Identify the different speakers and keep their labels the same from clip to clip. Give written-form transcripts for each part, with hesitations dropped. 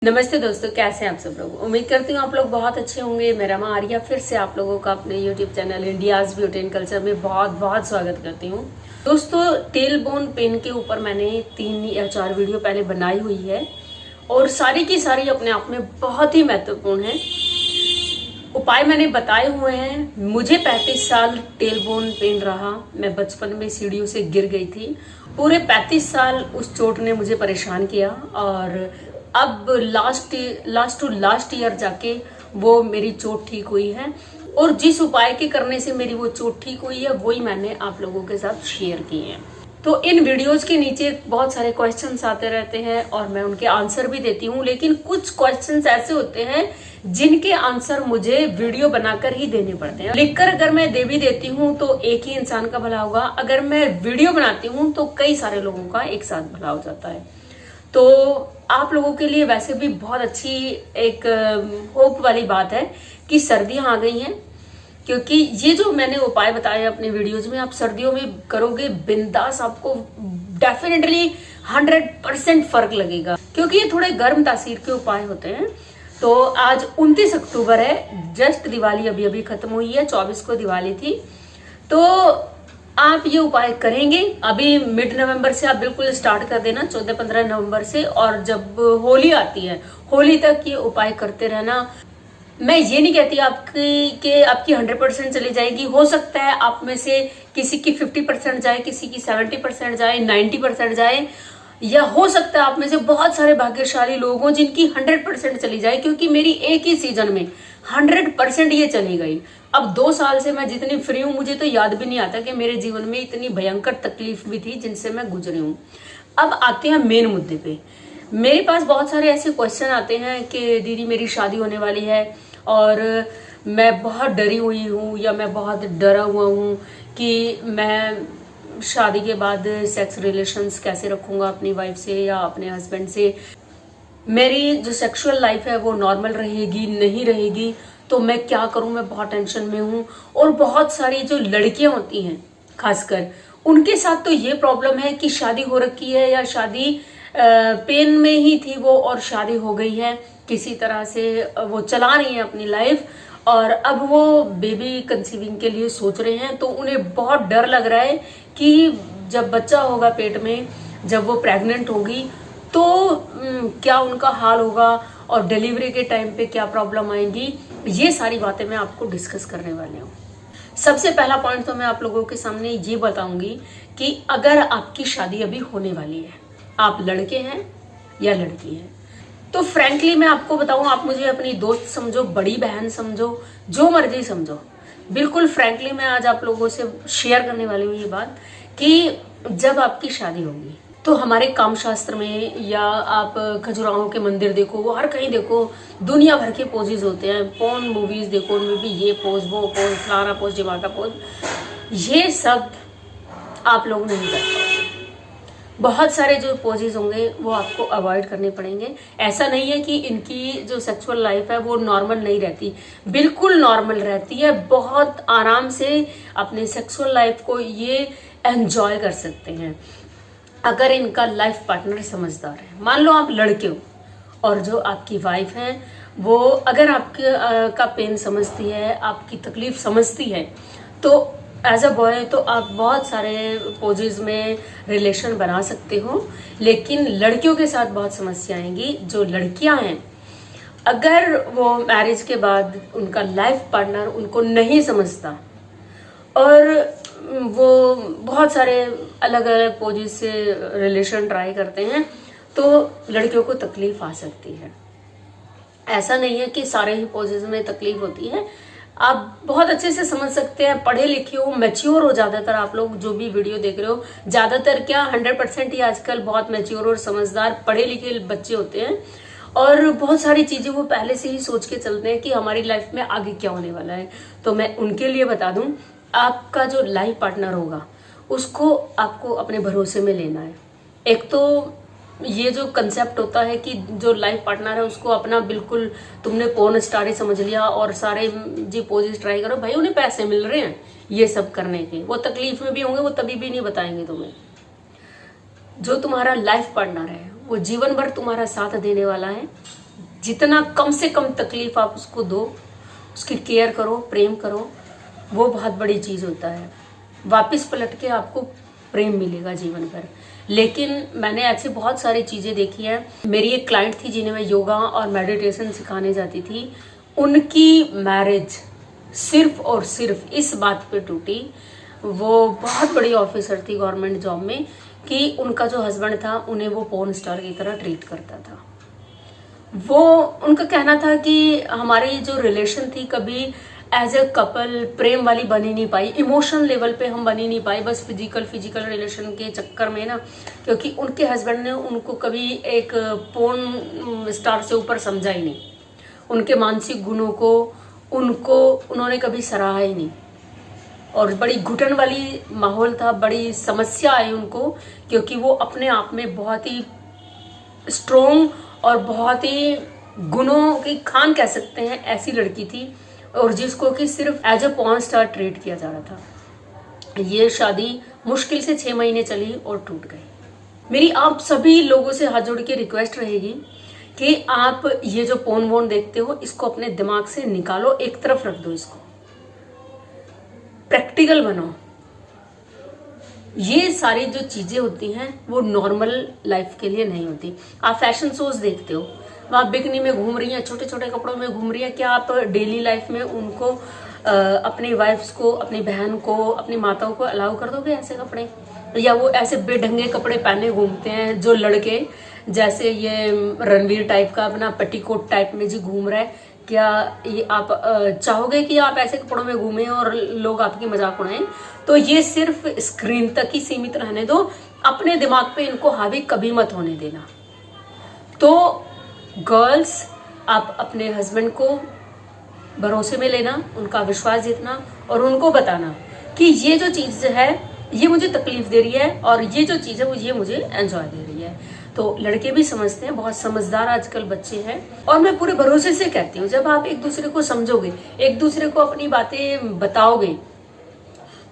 Speaker 1: नमस्ते दोस्तों, कैसे हैं आप सब लोग। उम्मीद करती हूँ आप लोग बहुत अच्छे होंगे। मेरा नाम आर्या फिर से आप लोगों का अपने YouTube channel India's beauty and culture में बहुत बहुत स्वागत करती हूँ। दोस्तों, टेल बोन पेन के ऊपर मैंने 3 या 4 वीडियो पहले बनाई हुई है और सारी की सारी अपने आप में बहुत ही महत्वपूर्ण है। उपाय मैंने बताए हुए हैं। मुझे 35 साल टेल बोन पेन रहा। मैं बचपन में सीढ़ियों से गिर गई थी। पूरे 35 साल उस चोट ने मुझे परेशान किया और अब लास्ट टू लास्ट ईयर जाके वो मेरी चोट ठीक हुई है और जिस उपाय के करने से मेरी वो चोट ठीक हुई है वही मैंने आप लोगों के साथ शेयर किए हैं। तो इन वीडियोस के नीचे बहुत सारे क्वेश्चंस आते रहते हैं और मैं उनके आंसर भी देती हूँ, लेकिन कुछ क्वेश्चंस ऐसे होते हैं जिनके आंसर मुझे वीडियो बनाकर ही देने पड़ते हैं। लिखकर अगर मैं दे भी देती हूँ तो एक ही इंसान का भला होगा, अगर मैं वीडियो बनाती हूँ तो कई सारे लोगों का एक साथ भला हो जाता है। तो आप लोगों के लिए वैसे भी बहुत अच्छी एक होप वाली बात है कि सर्दियां आ गई हैं, क्योंकि ये जो मैंने उपाय बताए अपने वीडियोज में आप सर्दियों में करोगे बिंदास, आपको डेफिनेटली 100% फर्क लगेगा, क्योंकि ये थोड़े गर्म तासीर के उपाय होते हैं। तो आज 29 अक्टूबर है, जस्ट दिवाली अभी अभी खत्म हुई है, 24 को दिवाली थी। तो आप ये उपाय करेंगे अभी मिड नवंबर से आप बिल्कुल स्टार्ट कर देना, 14-15 नवंबर से, और जब होली आती है होली तक ये उपाय करते रहना। मैं ये नहीं कहती आपकी 100% चली जाएगी। हो सकता है आप में से किसी की 50% जाए, किसी की 70% जाए, 90% जाए, या हो सकता है आप में से बहुत सारे भाग्यशाली लोग हों जिनकी 100% चली जाए, क्योंकि मेरी एक ही सीजन में 100% ये चली गई। अब 2 साल से मैं जितनी फ्री हूँ मुझे तो याद भी नहीं आता कि मेरे जीवन में इतनी भयंकर तकलीफ भी थी जिनसे मैं गुजरी हूँ। अब आते हैं मेन मुद्दे पे। मेरे पास बहुत सारे ऐसे क्वेश्चन आते हैं कि दीदी मेरी शादी होने वाली है और मैं बहुत डरी हुई हूँ या मैं बहुत डरा हुआ हूँ कि मैं शादी के बाद सेक्स रिलेशंस कैसे रखूंगा अपनी वाइफ से या अपने हस्बैंड से। मेरी जो सेक्सुअल लाइफ है वो नॉर्मल रहेगी नहीं रहेगी, तो मैं क्या करूं, मैं बहुत टेंशन में हूं। और बहुत सारी जो लड़कियां होती हैं खासकर, उनके साथ तो ये प्रॉब्लम है कि शादी हो रखी है या शादी पेन में ही थी वो और शादी हो गई है, किसी तरह से वो चला रही है अपनी लाइफ और अब वो बेबी कंसीविंग के लिए सोच रहे हैं। तो उन्हें बहुत डर लग रहा है कि जब बच्चा होगा पेट में, जब वो प्रेग्नेंट होगी तो क्या उनका हाल होगा और डिलीवरी के टाइम पे क्या प्रॉब्लम आएगी। ये सारी बातें मैं आपको डिस्कस करने वाली हूँ। सबसे पहला पॉइंट तो मैं आप लोगों के सामने ये बताऊंगी कि अगर आपकी शादी अभी होने वाली है, आप लड़के हैं या लड़की हैं, तो फ्रैंकली मैं आपको बताऊं, आप मुझे अपनी दोस्त समझो, बड़ी बहन समझो, जो मर्जी समझो, बिल्कुल फ्रैंकली मैं आज आप लोगों से शेयर करने वाली हूँ ये बात कि जब आपकी शादी होगी तो हमारे काम शास्त्र में या आप खजुराहों के मंदिर देखो, वो हर कहीं देखो, दुनिया भर के पोजेज होते हैं। पोर्न मूवीज देखो, उनमें भी ये पोज, वो पोज, फलाना पोज, ढिमाका पोज, ये सब आप लोग नहीं कर पाओगे। बहुत सारे जो पोजेज होंगे वो आपको अवॉइड करने पड़ेंगे। ऐसा नहीं है कि इनकी जो सेक्सुअल लाइफ है वो नॉर्मल नहीं रहती, बिल्कुल नॉर्मल रहती है। बहुत आराम से अपने सेक्सुअल लाइफ को ये एंजॉय कर सकते हैं अगर इनका लाइफ पार्टनर समझदार है। मान लो आप लड़के हो और जो आपकी वाइफ है वो अगर आपके का पेन समझती है, आपकी तकलीफ समझती है, तो एज अ बॉय तो आप बहुत सारे पोजेज में रिलेशन बना सकते हो। लेकिन लड़कियों के साथ बहुत समस्या आएंगी। जो लड़कियां हैं, अगर वो मैरिज के बाद उनका लाइफ पार्टनर उनको नहीं समझता और वो बहुत सारे अलग अलग पोजेज से रिलेशन ट्राई करते हैं, तो लड़कियों को तकलीफ आ सकती है। ऐसा नहीं है कि सारे ही पोजेज में तकलीफ होती है। आप बहुत अच्छे से समझ सकते हैं, पढ़े लिखे हो, मैच्योर हो, ज्यादातर आप लोग जो भी वीडियो देख रहे हो, ज्यादातर क्या 100% ही आजकल बहुत मैच्योर और समझदार पढ़े लिखे बच्चे होते हैं और बहुत सारी चीजें वो पहले से ही सोच के चलते हैं कि हमारी लाइफ में आगे क्या होने वाला है। तो मैं उनके लिए बता दूं, आपका जो लाइफ पार्टनर होगा उसको आपको अपने भरोसे में लेना है। एक तो ये जो कंसेप्ट होता है कि जो लाइफ पार्टनर है उसको अपना बिल्कुल तुमने पोर्न स्टार ही समझ लिया और सारे जी पोजेस ट्राई करो, भाई उन्हें पैसे मिल रहे हैं ये सब करने के, वो तकलीफ में भी होंगे, वो तभी भी नहीं बताएंगे तुम्हें। जो तुम्हारा लाइफ पार्टनर है वो जीवन भर तुम्हारा साथ देने वाला है, जितना कम से कम तकलीफ आप उसको दो, उसकी केयर करो, प्रेम करो, वो बहुत बड़ी चीज होता है। वापस पलट के आपको प्रेम मिलेगा जीवन भर। लेकिन मैंने ऐसी बहुत सारी चीजें देखी हैं। मेरी एक क्लाइंट थी जिन्हें मैं योगा और मेडिटेशन सिखाने जाती थी, उनकी मैरिज सिर्फ और सिर्फ इस बात पे टूटी, वो बहुत बड़ी ऑफिसर थी गवर्नमेंट जॉब में, कि उनका जो हस्बैंड था उन्हें वो पोर्न स्टार की तरह ट्रीट करता था। वो उनका कहना था कि हमारी जो रिलेशन थी कभी एज ए कपल प्रेम वाली बनी नहीं पाई, इमोशन लेवल पे हम बनी नहीं पाई, बस फिजिकल रिलेशन के चक्कर में ना, क्योंकि उनके हस्बैंड ने उनको कभी एक पोर्न स्टार से ऊपर समझा ही नहीं। उनके मानसिक गुणों को उन्होंने कभी सराहा ही नहीं, और बड़ी घुटन वाली माहौल था, बड़ी समस्या आई उनको, क्योंकि वो अपने आप में बहुत ही स्ट्रोंग और बहुत ही गुणों की खान कह सकते हैं ऐसी लड़की थी, और जिसको कि सिर्फ as a porn star treat किया जा रहा था। ये शादी मुश्किल से 6 महीने चली और टूट गई। मेरी आप सभी लोगों से हाथ जोड़ के रिक्वेस्ट रहेगी कि आप ये जो पोर्न वोन देखते हो इसको अपने दिमाग से निकालो, एक तरफ रख दो, इसको प्रैक्टिकल बनो। ये सारी जो चीजें होती हैं वो नॉर्मल लाइफ के लिए नहीं होती। आप फैशन शोज देखते हो, वहां बिकनी में घूम रही हैं, छोटे छोटे कपड़ों में घूम रही हैं, क्या आप डेली लाइफ में उनको अपनी वाइफ्स को, अपनी बहन को, अपनी माताओं को अलाउ कर दोगे ऐसे कपड़े? या वो ऐसे बेढंगे कपड़े पहने घूमते हैं जो लड़के, जैसे ये रणवीर टाइप का अपना पेटीकोट टाइप में जी घूम रहा है, क्या ये आप चाहोगे कि आप ऐसे कपड़ों में घूमें और लोग आपकी मजाक उड़ाएं? तो ये सिर्फ स्क्रीन तक ही सीमित रहने दो, अपने दिमाग पे इनको हावी कभी मत होने देना। तो गर्ल्स, आप अपने हस्बैंड को भरोसे में लेना, उनका विश्वास जीतना और उनको बताना कि ये जो चीज है ये मुझे तकलीफ दे रही है और ये जो चीज है ये मुझे एंजॉय दे रही है। तो लड़के भी समझते हैं, बहुत समझदार आजकल बच्चे हैं। और मैं पूरे भरोसे से कहती हूँ, जब आप एक दूसरे को समझोगे, एक दूसरे को अपनी बातें बताओगे,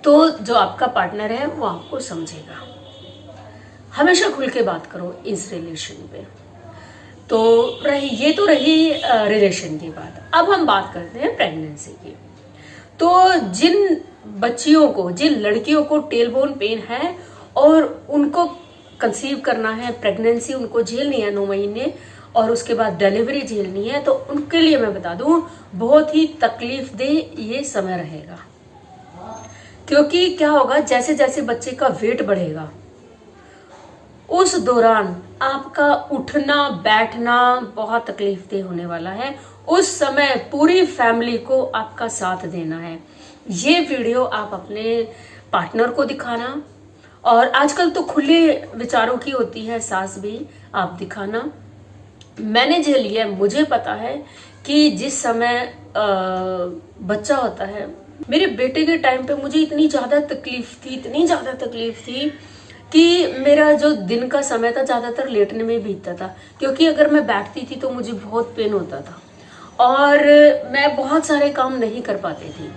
Speaker 1: तो जो आपका पार्टनर है वो आपको समझेगा। हमेशा खुल के बात करो इस रिलेशन पे। तो ये तो रही रिलेशन की बात। अब हम बात करते हैं प्रेगनेंसी की। तो जिन बच्चियों को, जिन लड़कियों को टेलबोन पेन है और उनको कंसीव करना है, प्रेगनेंसी उनको झेलनी है 9 महीने और उसके बाद डिलीवरी झेलनी है, तो उनके लिए मैं बता दूं बहुत ही तकलीफ दे ये समय रहेगा। क्योंकि क्या होगा, जैसे जैसे बच्चे का वेट बढ़ेगा उस दौरान आपका उठना बैठना बहुत तकलीफ दे होने वाला है। उस समय पूरी फैमिली को आपका साथ देना है। ये वीडियो आप अपने पार्टनर को दिखाना, और आजकल तो खुले विचारों की होती है सास भी, आप दिखाना। मैंने झेली है, मुझे पता है कि जिस समय बच्चा होता है, मेरे बेटे के टाइम पे मुझे इतनी ज्यादा तकलीफ थी कि मेरा जो दिन का समय था ज्यादातर लेटने में बीतता था, क्योंकि अगर मैं बैठती थी तो मुझे बहुत पेन होता था और मैं बहुत सारे काम नहीं कर पाती थी।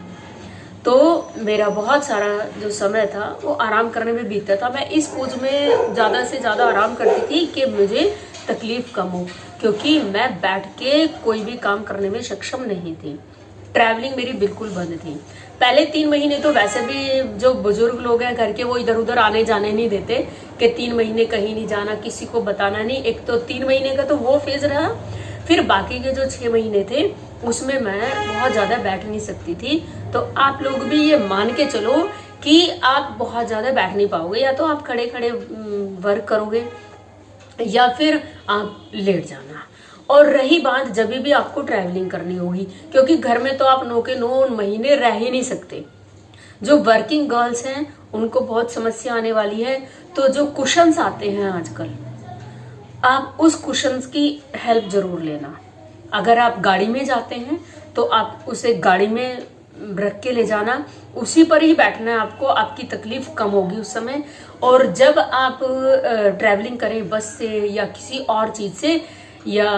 Speaker 1: तो मेरा बहुत सारा जो समय था वो आराम करने में बीतता था। मैं इस पोज में ज्यादा से ज्यादा आराम करती थी कि मुझे तकलीफ कम हो, क्योंकि मैं बैठ के कोई भी काम करने में सक्षम नहीं थी। ट्रैवलिंग मेरी बिल्कुल बंद थी। पहले 3 महीने तो वैसे भी जो बुजुर्ग लोग हैं घर के, वो इधर उधर आने जाने नहीं देते कि 3 महीने कहीं नहीं जाना, किसी को बताना नहीं। एक तो 3 महीने का तो वो फेज रहा, फिर बाकी के जो 6 महीने थे उसमें मैं बहुत ज्यादा बैठ नहीं सकती थी। तो आप लोग भी ये मान के चलो कि आप बहुत ज्यादा बैठ नहीं पाओगे, या तो आप खड़े खड़े वर्क करोगे या फिर आप लेट जाना। और रही बात जब भी आपको ट्रैवलिंग करनी होगी, क्योंकि घर में तो आप 9 के 9 महीने रह ही नहीं सकते। जो वर्किंग गर्ल्स हैं उनको बहुत समस्या आने वाली है। तो जो कुशन्स आते हैं आजकल, आप उस कुशन्स की हेल्प जरूर लेना। अगर आप गाड़ी में जाते हैं तो आप उसे गाड़ी में रख के ले जाना, उसी पर ही बैठना है आपको, आपकी तकलीफ कम होगी उस समय। और जब आप ट्रैवलिंग करें बस से या किसी और चीज से या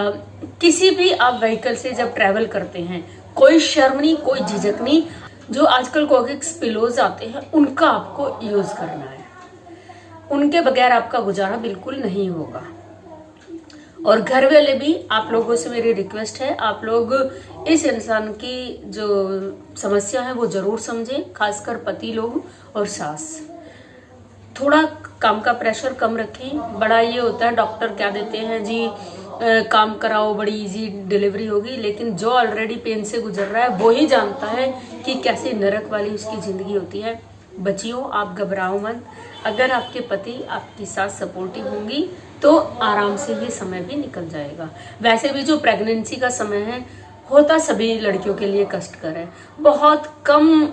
Speaker 1: किसी भी आप व्हीकल से जब ट्रैवल करते हैं, कोई शर्म नहीं, कोई झिझक नहीं। जो आजकल कोगिक्स पिलोज आते हैं उनका आपको यूज करना है, उनके बगैर आपका गुजारा बिल्कुल नहीं होगा। और घर वाले भी, आप लोगों से मेरी रिक्वेस्ट है, आप लोग इस इंसान की जो समस्या है वो जरूर समझें, खासकर पति लोग और सास। थोड़ा काम का प्रेशर कम रखें। बड़ा ये होता है डॉक्टर क्या देते हैं जी, काम कराओ बड़ी इजी डिलीवरी होगी, लेकिन जो ऑलरेडी पेन से गुजर रहा है वो ही जानता है कि कैसे नरक वाली उसकी जिंदगी होती है। बच्चियों, आप घबराओ मत। अगर आपके पति, आपकी सास सपोर्टिव होंगी तो आराम से ये समय भी निकल जाएगा। वैसे भी जो प्रेगनेंसी का समय है होता सभी लड़कियों के लिए कष्टकर है। बहुत कम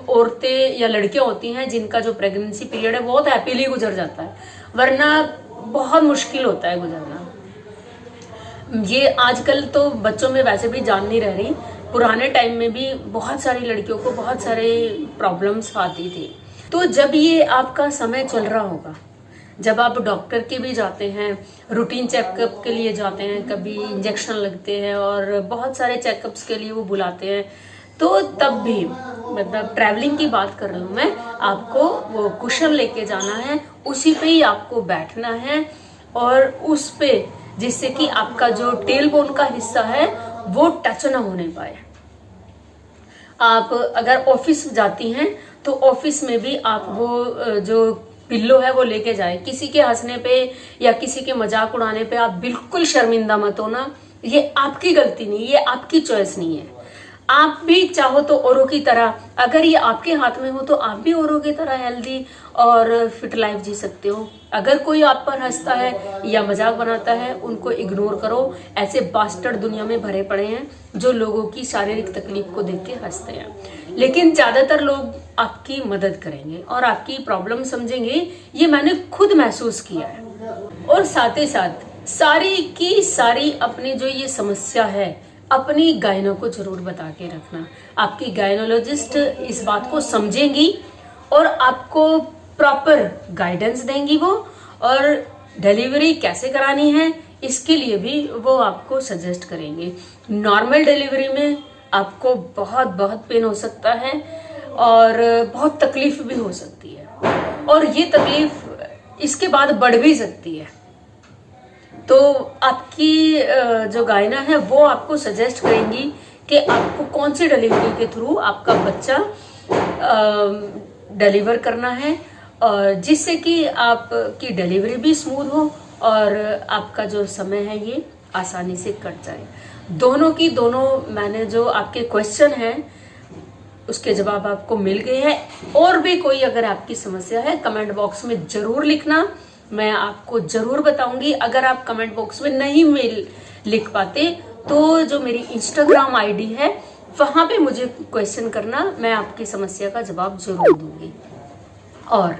Speaker 1: औरतें या लड़कियां होती हैं जिनका जो प्रेगनेंसी पीरियड है बहुत हैप्पीली गुजर जाता है, वरना बहुत मुश्किल होता है गुजरना। ये आजकल तो बच्चों में वैसे भी जान नहीं रह रही, पुराने टाइम में भी बहुत सारी लड़कियों को बहुत सारे प्रॉब्लम्स आती थी। तो जब ये आपका समय चल रहा होगा, जब आप डॉक्टर के भी जाते हैं, रूटीन चेकअप के लिए जाते हैं, कभी इंजेक्शन लगते हैं और बहुत सारे चेकअप्स के लिए वो बुलाते हैं, तो तब भी मतलब ट्रैवलिंग की बात कर रही हूँ मैं, आपको वो कुशन लेके जाना है, उसी पे ही आपको बैठना है और उस पे, जिससे कि आपका जो टेल बोन का हिस्सा है वो टच ना होने पाए। आप अगर ऑफिस जाती हैं तो ऑफिस में भी आप वो जो पिल्लो है वो लेके जाए। किसी के हंसने पे या किसी के मजाक उड़ाने पे आप बिल्कुल शर्मिंदा मत होना। ये आपकी गलती नहीं, ये आपकी चॉइस नहीं है। आप भी चाहो तो औरों की तरह, अगर ये आपके हाथ में हो तो आप भी औरों की तरह हेल्दी और फिट लाइफ जी सकते हो। अगर कोई आप पर हंसता है या मजाक बनाता है, उनको इग्नोर करो। ऐसे बास्टर्ड दुनिया में भरे पड़े हैं जो लोगों की शारीरिक तकलीफ को देख के हंसते हैं, लेकिन ज्यादातर लोग आपकी मदद करेंगे और आपकी प्रॉब्लम समझेंगे। ये मैंने खुद महसूस किया है। और साथ ही साथ सारी की सारी अपनी जो ये समस्या है अपनी गायनो को जरूर बता के रखना। आपकी गायनोलॉजिस्ट इस बात को समझेंगी और आपको प्रॉपर गाइडेंस देंगी वो, और डिलीवरी कैसे करानी है इसके लिए भी वो आपको सजेस्ट करेंगे। नॉर्मल डिलीवरी में आपको बहुत बहुत पेन हो सकता है और बहुत तकलीफ भी हो सकती है, और ये तकलीफ इसके बाद बढ़ भी सकती है। तो आपकी जो गायना है वो आपको सजेस्ट करेंगी कि आपको कौन सी डिलीवरी के थ्रू आपका बच्चा डिलीवर करना है, और जिससे कि आपकी डिलीवरी भी स्मूथ हो और आपका जो समय है ये आसानी से कट जाए। दोनों की दोनों मैंने जो आपके क्वेश्चन हैं उसके जवाब आपको मिल गए हैं। और भी कोई अगर आपकी समस्या है कमेंट बॉक्स में जरूर लिखना, मैं आपको जरूर बताऊंगी। अगर आप कमेंट बॉक्स में नहीं लिख पाते तो जो मेरी इंस्टाग्राम आईडी है वहां पे मुझे क्वेश्चन करना, मैं आपकी समस्या का जवाब जरूर दूंगी। और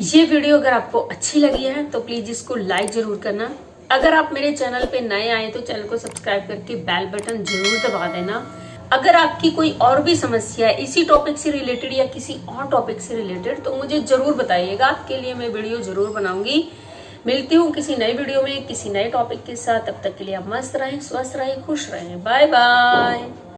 Speaker 1: ये वीडियो अगर आपको अच्छी लगी है तो प्लीज इसको लाइक जरूर करना। अगर आप मेरे चैनल पे नए आए तो चैनल को सब्सक्राइब करके बेल बटन जरूर दबा देना। अगर आपकी कोई और भी समस्या है इसी टॉपिक से रिलेटेड या किसी और टॉपिक से रिलेटेड तो मुझे जरूर बताइएगा, आपके लिए मैं वीडियो जरूर बनाऊंगी। मिलती हूँ किसी नई वीडियो में किसी नए टॉपिक के साथ। तब तक के लिए आप मस्त रहें, स्वस्थ रहें, खुश रहें। Bye bye.